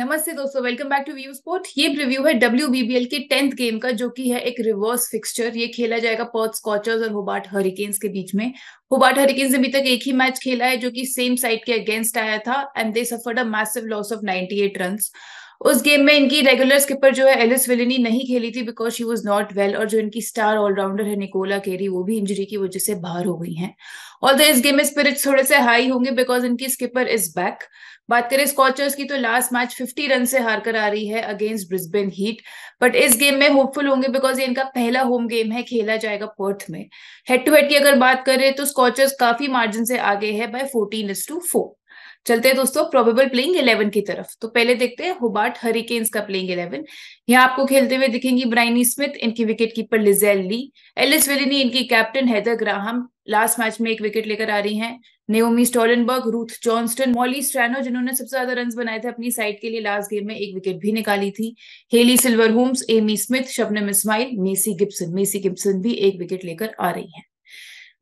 नमस्ते दोस्तों, welcome back to view sport. ये रिव्यू है WBBL के 10th गेम का, जो कि है एक रिवर्स फिक्सचर। ये खेला जाएगा पर्थ स्कॉचर्स और होबार्ट हरिकेन्स के बीच में। होबार्ट हरिकेन्स ने अभी तक एक ही मैच खेला है, जो कि सेम साइड के अगेंस्ट आया था, and they suffered a massive loss of 98 runs. उस गेम में इनकी रेगुलर स्किपर जो है एलिस विलिनी नहीं खेली थी because she was not well, और जो इनकी स्टार ऑलराउंडर है निकोला केरी, वो भी इंजरी की वजह से बाहर हो गई हैं। ऑल्दो इस गेम में स्पिरिट्स थोड़े से हाई होंगे बिकॉज इनकी स्किपर इज बैक। बात करें स्कॉचर्स की तो लास्ट मैच 50 रन से हार कर आ रही है अगेंस्ट ब्रिस्बेन हीट। बट इस गेम में होपफुल होंगे बिकॉज ये इनका पहला होम गेम है, खेला जाएगा पर्थ में। हेड टू हेड की अगर बात करें तो स्कॉचर्स काफी मार्जिन से आगे है बाय 14-4। चलते हैं दोस्तों प्रोबेबल प्लेइंग 11 की तरफ। तो पहले देखते हैं होबार्ट हरिकेन्स का प्लेइंग 11। यहाँ आपको खेलते हुए दिखेंगी ब्राइनी स्मिथ, इनकी विकेट कीपर लिजेल ली, एलिस विलिनी इनकी captain, Heather Graham last match में एक विकेट लेकर आ रही हैं, Naomi Stoltenberg, Ruth Johnston, Molly स्ट्रैनो जिन्होंने सबसे ज्यादा रन बनाए थे अपनी साइड के लिए लास्ट गेम में, एक विकेट भी निकाली थी, Hayley Silver Holmes, Amy Smith, Shabnim Ismail, Maisy Gibson भी एक विकेट लेकर आ रही हैं।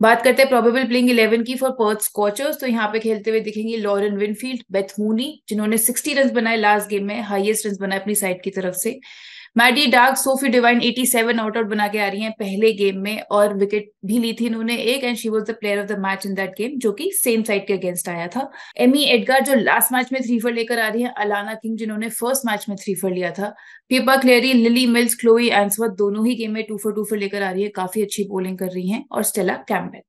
बात करते हैं प्रोबेबल प्लेइंग 11 की फॉर पर्थ स्कॉचर्स। तो यहाँ पे खेलते हुए दिखेंगे लॉरेन विनफील्ड, बेथ मूनी जिन्होंने 60 रन बनाए लास्ट गेम में, हाईएस्ट रन बनाए अपनी साइड की तरफ से, Maddy Darke, Sophie Devine 87 out बना के आ रही हैं पहले गेम में, और विकेट भी ली थी इन्होंने एक, and she was the player of the match in that game, जो कि सेम साइड के अगेंस्ट आया था। एमी एडगार जो लास्ट मैच में 3 फॉर लेकर आ रही है, अलाना किंग जिन्होंने फर्स्ट मैच में 3 फॉर लिया था, पीपा क्लेरी, लिली मिल्स, क्लोई एंसवर्थ दोनों ही गेम में 2 फॉर लेकर आ रही है, काफी अच्छी बॉलिंग कर रही है, और स्टेला कैम्पबेल।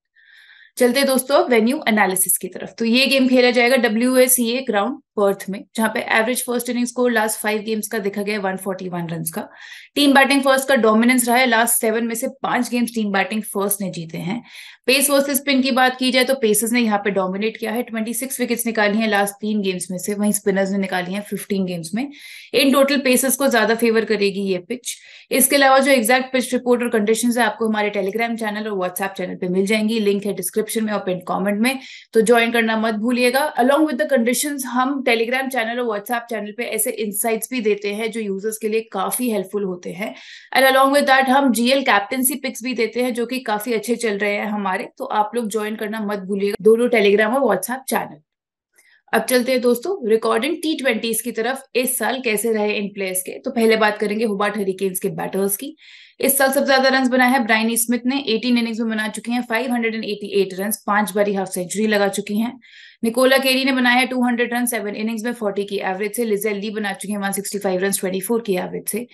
चलते दोस्तों वेन्यू एनालिसिस की तरफ। तो ये गेम खेला जाएगा WSCA ग्राउंड पर्थ में, जहां पे average first inning score last 5 games का देखा गया 141 रन का। टीम बैटिंग फर्स्ट का डोमिनेंस रहा है, लास्ट 7 में से 5 गेम्स टीम बैटिंग फर्स्ट ने जीते हैं। पेस वर्सेस स्पिन की बात की जाए तो पेसर्स ने यहाँ पे डोमिनेट किया है, 26 विकेट्स निकाली हैं लास्ट 3 गेम्स में से, वहीं स्पिनर्स ने निकाली हैं 15 गेम्स में। इन टोटल पेसर्स को ज्यादा फेवर करेगी ये पिच। इसके अलावा जो एग्जैक्ट पिच रिपोर्ट और कंडीशंस है आपको हमारे टेलीग्राम चैनल और व्हाट्सएप चैनल पे मिल जाएंगी, लिंक है डिस्क्रिप्शन में और पिन कमेंट में, तो ज्वाइन करना मत भूलिएगा। अलोंग विद द कंडीशंस हम टेलीग्राम चैनल और व्हाट्सएप चैनल पे ऐसे इंसाइट्स भी देते हैं जो यूजर्स के लिए काफी हेल्पफुल होते हैं, एंड अलोंग विद दैट हम GL कैप्टेंसी पिक्स भी देते हैं जो कि काफी अच्छे चल रहे हैं हमारे, तो आप लोग ज्वाइन करना मत भूलिएगा दोनों टेलीग्राम और व्हाट्सएप चैनल। अब चलते हैं दोस्तों रिकॉर्डिंग T20s की तरफ, इस साल कैसे रहे इन प्लेयर्स के। तो पहले बात करेंगे होबार्ट हरिकेन्स के बैटर्स की। इस साल सबसे ज्यादा रन बनाए हैं ब्राइनी स्मिथ ने, 18 इनिंग्स में बना चुकी हैं 588 रन, 5 बारी हाफ सेंचुरी लगा चुकी हैं। निकोला केरी ने बनाया है 200 रन 7 इनिंग्स में 40 की एवरेज से। लिजेल ली बना चुकी है 165 रन 24 की एवरेज से।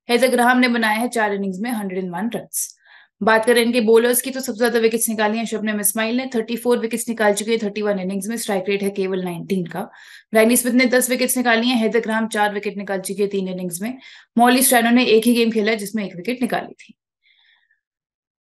हेजर ग्राहम ने बनाया है 4 इनिंग्स में 101 रन। बात करें इनके बॉलर्स की तो सबसे ज्यादा विकेट्स निकाली हैं शबनम इस्माइल ने, 34 विकेट्स निकाल चुकी है 31 इनिंग्स में, स्ट्राइक रेट है केवल 19 का। ब्राइनी स्मिथ ने 10 विकेट्स निकाली हैं, हेदर ग्राहम 4 विकेट निकाल चुकी है 3 इनिंग्स में। मॉली स्ट्रैनो ने एक ही गेम खेला है जिसमें 1 विकेट निकाली थी।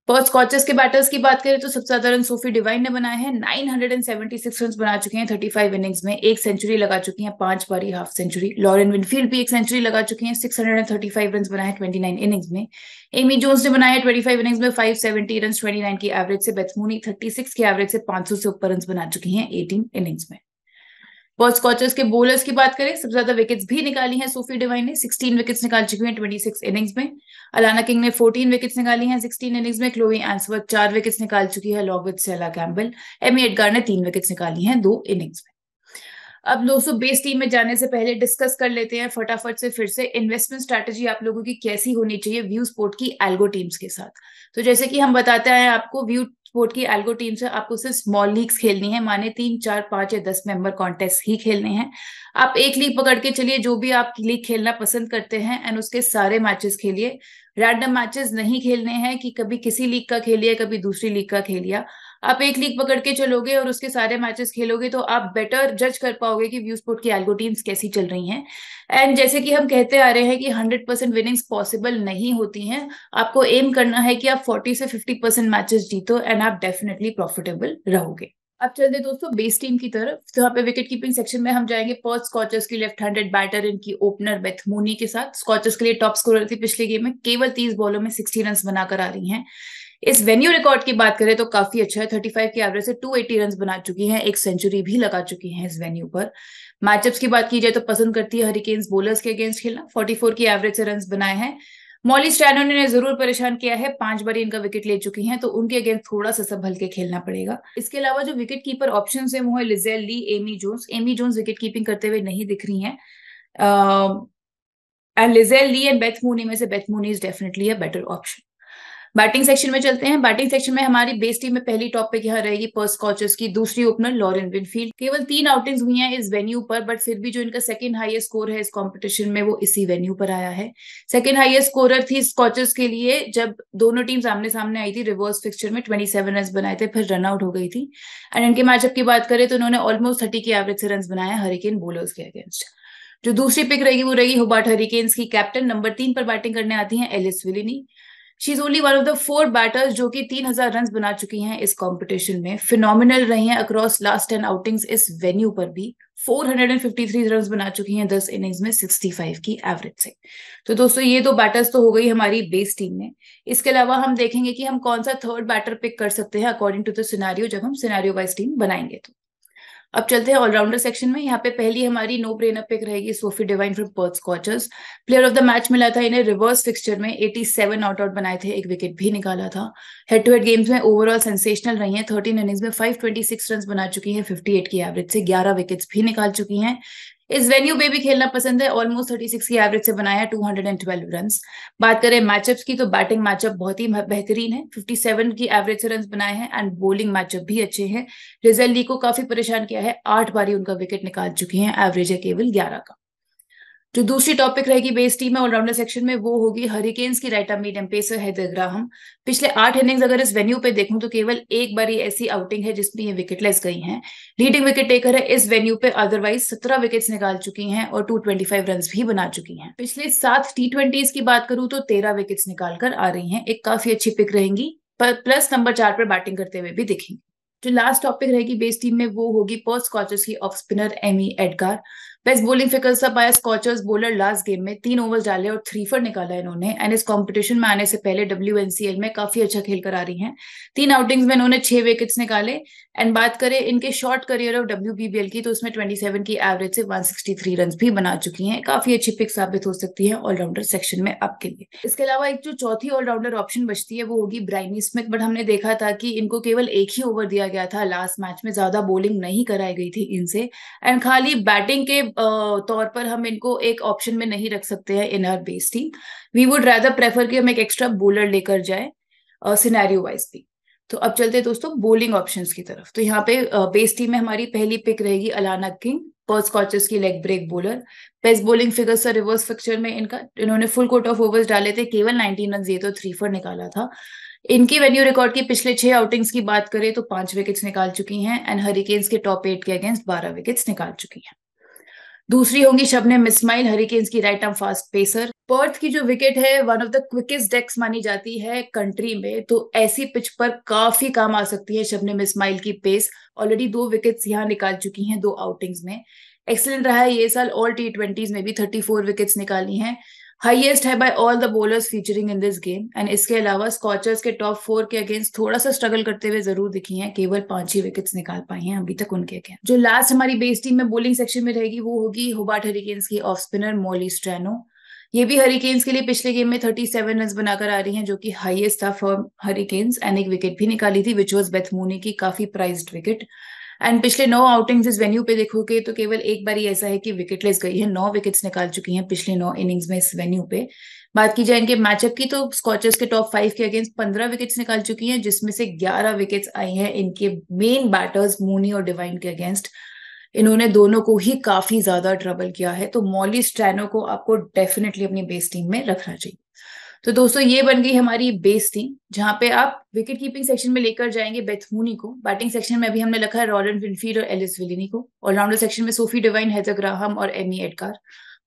पर्थ स्कॉचर्स के बैटर्स की बात करें तो सबसे ज्यादा रन सोफी डिवाइन ने बनाए हैं, 976 रन बना चुके हैं 35 इनिंग्स में, 1 सेंचुरी लगा चुकी हैं, 5 बारी हाफ सेंचुरी। लॉरेन विनफील्ड भी 1 सेंचुरी लगा चुकी हैं, 635 रन बनाए 29 इनिंग्स में। एमी जोन्स ने बनाया 25 इनिंग्स में 570 रन 29 की एवरेज से। बेथ मूनी 36 की एवरेज से 500 से ऊपर रन बना चुकी हैं 18 इनिंग्स में। पर्थ स्कॉचर्स के बॉलर्स की बात करें, सबसे ज्यादा विकेट्स भी निकाली हैं सोफी डिवाइन ने, 16 विकेट्स निकाल चुकी हैं 26 इनिंग्स में। अलाना किंग ने 14 विकेट्स निकाली हैं 16 इनिंग्स में। क्लोई एंसवर्थ 4 विकेट्स निकाल चुकी है along with Stella Campbell. Amy Edgar ने 3 विकेट्स निकाली हैं 2 इनिंग्स में। अब दोस्तों बेस टीम में जाने से पहले डिस्कस कर लेते हैं फटाफट से फिर से इन्वेस्टमेंट स्ट्रैटेजी आप लोगों की कैसी होनी चाहिए व्यू स्पोर्ट की एल्गो टीम्स के साथ। तो जैसे कि हम बताते हैं आपको, व्यू स्पोर्ट की एल्गो टीम से आपको सिर्फ स्मॉल लीग्स खेलनी है, माने 3, 4, 5 या 10 मेंबर कॉन्टेस्ट ही खेलने हैं। आप एक लीग पकड़ के चलिए जो भी आप लीग खेलना पसंद करते हैं, एंड उसके सारे मैचेस खेलिए। रैंडम मैचेस नहीं खेलने हैं कि कभी किसी लीग का खेलिए कभी दूसरी लीग का खेलिया। आप एक लीग पकड़ के चलोगे और उसके सारे मैचेस खेलोगे तो आप बेटर जज कर पाओगे कि व्यू स्पोर्ट की एल्गो टीम्स कैसी चल रही हैं। एंड जैसे कि हम कहते आ रहे हैं कि 100% विनिंग्स पॉसिबल नहीं होती हैं, आपको एम करना है कि आप 40 से 50% मैचेस जीतो, एंड आप डेफिनेटली प्रॉफिटेबल रहोगे। अब चलते दोस्तों बेस टीम की तरफ। तो यहाँ पे विकेट कीपिंग सेक्शन में हम जाएंगे पर्थ स्कॉचर्स की लेफ्ट हैंडेड बैटर इनकी ओपनर बेथ मूनी के साथ। स्कॉचर्स के लिए टॉप स्कोरर थी पिछले गेम में, केवल 30 बॉलों में 60 रन बनाकर आ रही हैं। इस वेन्यू रिकॉर्ड की बात करें तो काफी अच्छा है, 35 की एवरेज से 280 रन बना चुकी हैं, 1 सेंचुरी भी लगा चुकी हैं इस वेन्यू पर। मैचअप्स की बात की जाए तो पसंद करती है हरिकेन्स बॉलर्स के अगेंस्ट खेलना, 44 की एवरेज से रन बनाए हैं। मॉली स्टैनो ने जरूर परेशान किया है, 5 बार इनका विकेट ले चुकी हैं, तो उनके अगेंस्ट थोड़ा सा संभल के खेलना पड़ेगा। इसके अलावा जो विकेट कीपर ऑप्शन है वो है Lizelle Lee, Amy Jones. Amy Jones wicket keeping करते हुए नहीं दिख रही हैं, and Lizelle Lee and Beth Mooney में से Beth Mooney is definitely a better option. Batting section में चलते हैं। बैटिंग सेक्शन में हमारी बेस टीम में पहली टॉपिक यहाँ रहेगी पर्थ स्कॉचर्स की, दूसरी ओपनर लॉरेन विनफील्ड। केवल 3 आउटिंग्स हुई हैं इस वेन्यू पर, बट फिर भी जो इनका सेकंड हाईएस्ट स्कोर है इस कंपटीशन में वो इसी वेन्यू पर आया है। सेकंड हाईएस्ट स्कोरर थी स्कॉचर्स के लिए जब दोनों टीम सामने सामने आई थी रिवर्स फिक्सचर में, 27 रन बनाए थे, फिर रन आउट हो गई थी। एंड इनके मैचअप की बात करें तो इन्होंने ऑलमोस्ट 30 की एवरेज से रन बनाए हरिकेन बोलर्स के अगेंस्ट। जो दूसरी पिक रहेगी वो रहेगी होबार्ट हरिकेन्स की कैप्टन, नंबर 3 पर बैटिंग करने आती हैं Elyse Villani. She is only one of the 4 batters जो कि 3000 रन बना चुकी हैं इस कंपटीशन में। फिनोमिनल रही हैं अक्रॉस लास्ट 10 आउटिंग्स इस वेन्यू पर भी। 453 रन बना चुकी हैं 10 इनिंग्स में 65 की एवरेज से। तो दोस्तों ये दो बैटर्स तो हो गई हमारी बेस टीम में। इसके अलावा हम देखेंगे कि हम कौन सा थर्ड बैटर पिक कर सकते हैं अकॉर्डिंग टू द सिनेरियो, जब हम सिनेरियो वाइज टीम बनाएंगे। तो अब चलते हैं ऑलराउंडर सेक्शन में। यहाँ पे पहली हमारी नो ब्रेनर पिक रहेगी Sophie Devine from Perth scorchers. Player of the match मिला था इन्हें रिवर्स फिक्सचर में, 87 नॉट आउट बनाए थे, एक विकेट भी निकाला था। हेड टू हेड गेम्स में ओवरऑल सेंसेशनल रही हैं। 13 इनिंग्स में 526 रन बना चुकी हैं 58 की एवरेज से, 11 विकेट्स भी निकाल चुकी हैं। इस वेन्यू पे भी खेलना पसंद है, ऑलमोस्ट 36 की एवरेज से बनाया 212 रन। बात करें मैचअप्स की तो बैटिंग मैचअप बहुत ही बेहतरीन है, 57 की एवरेज से रन बनाए हैं एंड बॉलिंग मैचअप भी अच्छे हैं। रिजल ली को काफी परेशान किया है, 8 बारी उनका विकेट निकाल चुकी हैं, एवरेज है केवल 11 का। जो दूसरी टॉपिक रहेगी बेस टीम में ऑलराउंडर सेक्शन में वो होगी हरिकेन्स की right arm medium pacer Heather Graham. पिछले 8 इनिंग्स अगर इस वेन्यू पे देखूं तो केवल एक बार ऐसी आउटिंग है जिसमें ये विकेटलेस गई हैं। लीडिंग विकेट टेकर है इस वेन्यू पे, अदरवाइज 17 विकेट्स निकाल चुकी हैं और 225 रन भी बना चुकी हैं। पिछले 7 T20s की बात करूं तो 13 विकेट्स निकाल कर आ रही हैं, एक काफी अच्छी पिक रहेंगी, पर प्लस नंबर 4 पर बैटिंग करते हुए भी दिखेंगे। जो लास्ट टॉपिक रहेगी बेस टीम में वो होगी पर्थ स्कॉचर्स की off spinner Amy Edgar. Best bowling figure सब आया स्कॉचर्स बॉलर, लास्ट गेम में 3 ओवर्स डाले और 3 for निकाला इन्होंने। एंड इस कंपटीशन में आने से पहले WNCL में काफी अच्छा खेल कर आ रही हैं। 3 आउटिंग्स में इन्होंने 6 विकेट्स निकाले। एंड बात करें इनके शॉर्ट करियर ऑफ WBBL की तो उसमें 27 की एवरेज से 163 रन भी बना चुकी हैं। काफी अच्छी पिक साबित हो सकती है ऑलराउंडर सेक्शन में आपके लिए। इसके अलावा एक जो चौथी ऑलराउंडर ऑप्शन बचती है वो होगी ब्राइनी स्मिथ, बट हमने देखा था कि इनको केवल एक ही ओवर दिया गया था लास्ट मैच में, ज्यादा बॉलिंग नहीं कराई गई थी इनसे। एंड खाली बैटिंग के तौर पर हम इनको एक ऑप्शन में नहीं रख सकते हैं in our base team. We would rather prefer कि हम एक एक्स्ट्रा बॉलर लेकर जाए सिनेरियो वाइज भी। तो अब चलते हैं दोस्तों बॉलिंग ऑप्शंस की तरफ। तो यहाँ पे बेस टीम में हमारी पहली पिक रहेगी अलाना किंग, पर्थ स्कॉचर्स की leg break bowler. Best bowling figure सर रिवर्स फिक्सचर में इनका, इन्होंने फुल कोट ऑफ ओवर्स डाले थे, केवल 19 रन दिए तो 3 for निकाला था। इनकी वेन्यू रिकॉर्ड की पिछले 6 आउटिंग्स की बात करें तो 5 विकेट्स निकाल चुकी हैं एंड हरिकेन्स के टॉप 8 के अगेंस्ट 12 विकेट्स निकाल चुकी हैं। दूसरी होंगी शबनम इस्माइल, हरिकेन्स की right arm fast pacer. Perth की जो विकेट है वन ऑफ द क्विकेस्ट डेक्स मानी जाती है कंट्री में, तो ऐसी पिच पर काफी काम आ सकती है शबनम इस्माइल की पेस। ऑलरेडी 2 विकेट्स यहाँ निकाल चुकी हैं 2 आउटिंग्स में। एक्सीलेंट रहा है ये साल, ऑल T20s में भी 34 विकेट्स निकाली हैं, हाईएस्ट है by all the bowlers featuring in this game. And इसके अलावा स्कॉचर्स के टॉप 4 के अगेंस्ट थोड़ा सा स्ट्रगल करते हुए जरूर दिखी हैं, केवल 5 ही विकेट्स निकाल पाई हैं अभी तक उनके अगेंस्ट। जो लास्ट हमारी बेस टीम में बॉलिंग सेक्शन में रहेगी वो होगी होबार्ट हरिकेन्स की ऑफ स्पिनर मॉली स्ट्रैनो। ये भी हरिकेन्स के लिए पिछले गेम में 37 रन बनाकर आ रही हैं, जो कि हाईएस्ट था फॉर हरिकेन्स। एंड एक विकेट भी निकाली थी विच वॉज बेथ मूनी की, काफी प्राइज्ड विकेट। एंड पिछले 9 आउटिंग्स इस वेन्यू पे देखोगे तो केवल एक बार ही ऐसा है कि विकेटलेस गई है, 9 विकेट्स निकाल चुकी हैं पिछले 9 इनिंग्स में इस वेन्यू पे। बात की जाए इनके मैचअप की तो स्कॉचर्स के टॉप 5 के अगेंस्ट 15 विकेट्स निकाल चुकी हैं, जिसमें से 11 विकेट्स आई हैं इनके मेन बैटर्स मूनी और डिवाइन के अगेंस्ट। इन्होंने दोनों को ही काफी ज्यादा ट्रबल किया है, तो मॉली स्ट्रैनो को आपको डेफिनेटली अपनी बेस टीम में रखना चाहिए। तो दोस्तों ये बन गई हमारी बेस टीम, जहां पे आप विकेट कीपिंग सेक्शन में लेकर जाएंगे बेथ मूनी को। बैटिंग सेक्शन में अभी हमने रखा है लॉरेन विनफील्ड और एलिस विलिनी को। ऑलराउंडर सेक्शन में सोफी डिवाइन, हेदर ग्राहम और एमी एडगार।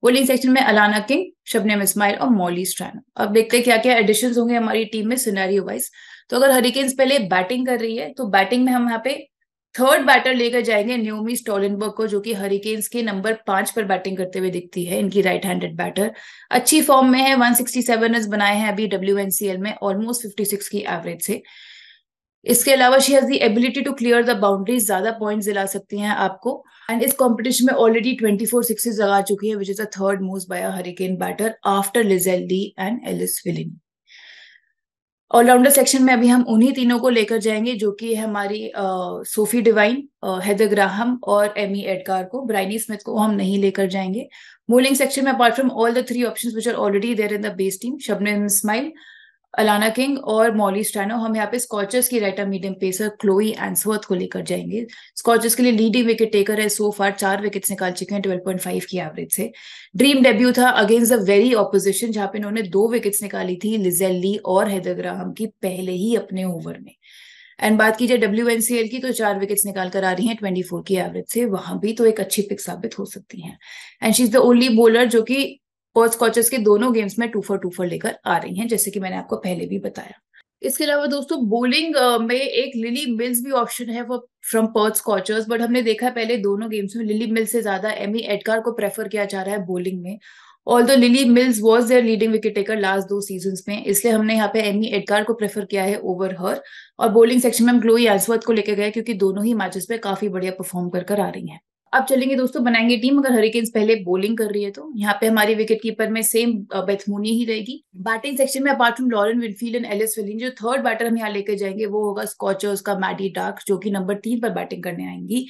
बॉलिंग सेक्शन में अलाना किंग, शबनम इस्माइल और मॉली स्ट्रैनो। अब देखते हैं क्या क्या एडिशन होंगे हमारी टीम में सिनेरियो वाइज। तो अगर हरिकेन्स पहले बैटिंग कर रही है तो बैटिंग में हम यहाँ पे थर्ड बैटर लेकर जाएंगे न्योमी स्टॉलनबर्ग को, जो कि हरिकेन्स के नंबर 5 पर बैटिंग करते हुए दिखती है, इनकी राइट हैंडेड बैटर। अच्छी फॉर्म में है, 167 रन बनाए हैं अभी WNCL में, ऑलमोस्ट 56 की एवरेज से। इसके अलावा she has the ability to clear the boundaries, ज्यादा पॉइंट्स दिला सकती हैं आपको। एंड इस कंपटीशन में ऑलरेडी 24 सिक्सेस लगा चुकी है, which is the third most by a Hurricane batter after Lizelle Lee and Elyse Villani. All rounder section में अभी हम उन्हीं तीनों को लेकर जाएंगे जो कि है हमारी सोफी डिवाइन, हेदर ग्राहम और एमी एडगार को। ब्राइनी स्मिथ को हम नहीं लेकर जाएंगे। बॉलिंग सेक्शन में apart from all the three options which are already there in the base team, Shabnim Ismail, Alana King और मॉली स्टैनो, हम यहाँ पे स्कॉचर्स की right medium pacer Chloe Ainsworth को लेकर जाएंगे। स्कॉचर्स के लिए लीडिंग विकेट टेकर है, सो फार 4 विकेट्स निकाल चुके हैं 12.5 की एवरेज से। ड्रीम डेब्यू था अगेंस्ट द वेरी ऑपोजिशन, जहां पे इन्होंने 2 विकेट्स निकाली थी लिजेल ली और हेदर ग्राहम की पहले ही अपने ओवर में। एंड बात की जाए WNCL की, तो 4 विकेट्स निकाल कर आ रही हैं 24 की एवरेज से, वहां भी तो एक अच्छी पिक साबित हो सकती हैं। And she is the only bowler जो कि पर्थ स्कॉचर्स के दोनों गेम्स में 2 for 2 लेकर आ रही हैं, जैसे कि मैंने आपको पहले भी बताया। इसके अलावा दोस्तों बॉलिंग में एक लिली मिल्स भी ऑप्शन है वो फ्रॉम पर्थ स्कॉचर्स, बट हमने देखा पहले दोनों गेम्स में लिली मिल्स से ज्यादा एमी एडगार को प्रेफर किया जा रहा है बॉलिंग में। Although Lilly Mills was there leading wicket taker last 2 seasons में, इसलिए हमने यहाँ पे एमी एडगार को प्रेफर किया है ओवर हर। और बॉलिंग सेक्शन में हम क्लोई एल्सवर्थ को लेकर गए क्योंकि दोनों ही मैचेस पे काफी बढ़िया परफॉर्म कर आ रही हैं। अब चलेंगे दोस्तों, बनाएंगे टीम। अगर हरिकेन्स पहले बॉलिंग कर रही है तो यहाँ पे हमारी विकेट कीपर में सेम बेथ मूनी ही रहेगी। बैटिंग सेक्शन में apart from Lauren Winfield and Elyse Villani, जो थर्ड बैटर हम यहाँ लेकर जाएंगे वो होगा स्कॉचर्स का मैडी डाक, जो कि नंबर 3 पर बैटिंग करने आएंगी।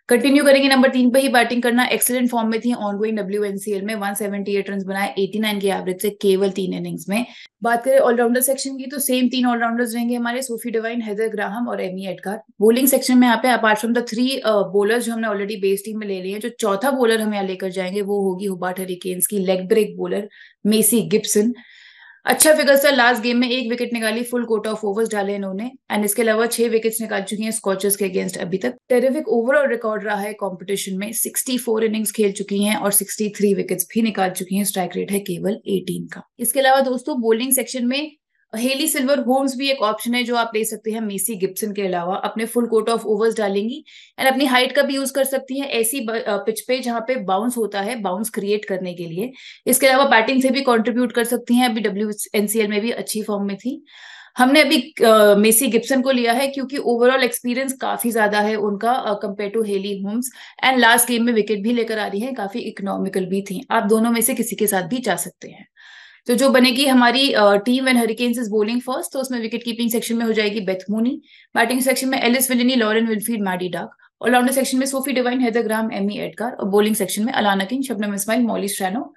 कंटिन्यू करेंगे नंबर 3 पे ही बैटिंग करना। एक्सीलेंट फॉर्म में थी ऑनगोइंग WNCL में, 178 रन बनाए 89 की एवरेज से केवल 3 इनिंग्स में। बात करें ऑलराउंडर सेक्शन की, तो सेम 3 ऑलराउंडर्स रहेंगे हमारे, सोफी डिवाइन, हेदर ग्राहम और एमी एडगार। बॉलिंग सेक्शन में यहाँ पे अपार्ट फ्रॉम द 3 बॉलर्स जो हमने ऑलरेडी बेस टीम में ले लिए हैं, जो चौथा बॉलर हम यहाँ लेकर जाएंगे वो होगी होबार्ट हरिकेन्स की leg break bowler Maisy Gibson. अच्छा फिगर था लास्ट गेम में, 1 विकेट निकाली, फुल कोट ऑफ ओवर्स डाले इन्होंने। एंड इसके अलावा 6 विकेट्स निकाल चुकी हैं स्कॉचर्स के अगेंस्ट अभी तक। टेरिफिक ओवरऑल रिकॉर्ड रहा है कंपटीशन में, 64 इनिंग्स खेल चुकी हैं और 63 विकेट्स भी निकाल चुकी हैं। स्ट्राइक रेट है केवल 18 का। इसके अलावा दोस्तों बॉलिंग सेक्शन में हेली सिल्वर होम्स भी एक ऑप्शन है जो आप ले सकते हैं मेसी गिब्सन के अलावा। अपने फुल कोट ऑफ ओवर्स डालेंगी एंड अपनी हाइट का भी यूज कर सकती हैं ऐसी पिच पे जहां पे बाउंस होता है, बाउंस क्रिएट करने के लिए। इसके अलावा बैटिंग से भी कंट्रीब्यूट कर सकती हैं, अभी WNCL में भी अच्छी फॉर्म में थी। हमने अभी मेसी गिब्सन को लिया है क्योंकि ओवरऑल एक्सपीरियंस काफी ज्यादा है उनका compare to Hayley Holmes. And last game में विकेट भी लेकर आ रही है, काफी इकोनॉमिकल भी थी। आप दोनों में से किसी के साथ भी जा सकते हैं। तो जो बनेगी हमारी team when Hurricanes is bowling first, तो उसमें विकेट कीपिंग सेक्शन में हो जाएगी बेथ मूनी, बैटिंग सेक्शन में Elyse Villani, Lauren Winfield, Maddy Darke, all rounder section में Sophie Devine, Heather Graham, Amy Edgar, और बॉलिंग सेक्शन में Alana King, Shabnim Ismail, Molly Strano,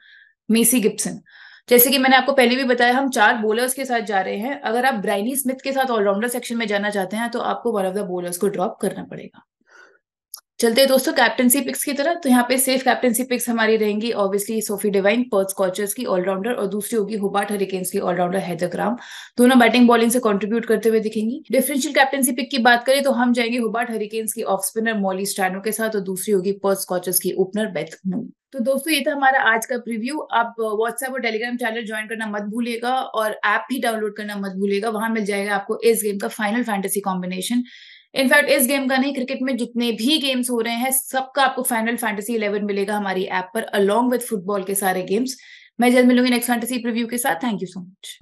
Maisy Gibson. जैसे कि मैंने आपको पहले भी बताया, हम 4 बॉलर्स के साथ जा रहे हैं। अगर आप ब्राइनी स्मिथ के साथ ऑलराउंडर सेक्शन में जाना चाहते हैं तो आपको वन ऑफ द बॉलर्स को ड्रॉप करना पड़ेगा। चलते हैं दोस्तों कैप्टनसी पिक्स की तरफ। तो यहाँ पे सेफ कैप्टनसी पिक्स हमारी रहेंगी obviously Sophie Devine, Perth Scorchers की ऑलराउंडर, और दूसरी होगी होबार्ट हरिकेन्स की ऑलराउंडर हेदर ग्राहम। दोनों बैटिंग बॉलिंग से कंट्रीब्यूट करते हुए दिखेंगी। डिफरेंशियल कैप्टनसी पिक की बात करें तो हम जाएंगे होबार्ट हरिकेन्स की ऑफ स्पिनर मॉली स्टैनो के साथ, और दूसरी होगी पर्थ स्कॉचर्स की ओपनर बेथ मूनी। तो दोस्तों ये था हमारा आज का प्रीव्यू। आप व्हाट्सएप और टेलीग्राम चैनल ज्वाइन करना मत भूलिएगा और ऐप भी डाउनलोड करना मत भूलिएगा। वहां मिल जाएगा आपको इस गेम का फाइनल फैंटेसी कॉम्बिनेशन। इनफैक्ट इस गेम का नहीं, क्रिकेट में जितने भी गेम्स हो रहे हैं सबका आपको फाइनल फैंटेसी 11 मिलेगा हमारी ऐप पर, अलोंग विद फुटबॉल के सारे गेम्स। मैं जल्द मिलूंगी नेक्स्ट फैंटेसी प्रीव्यू के साथ। Thank you so much.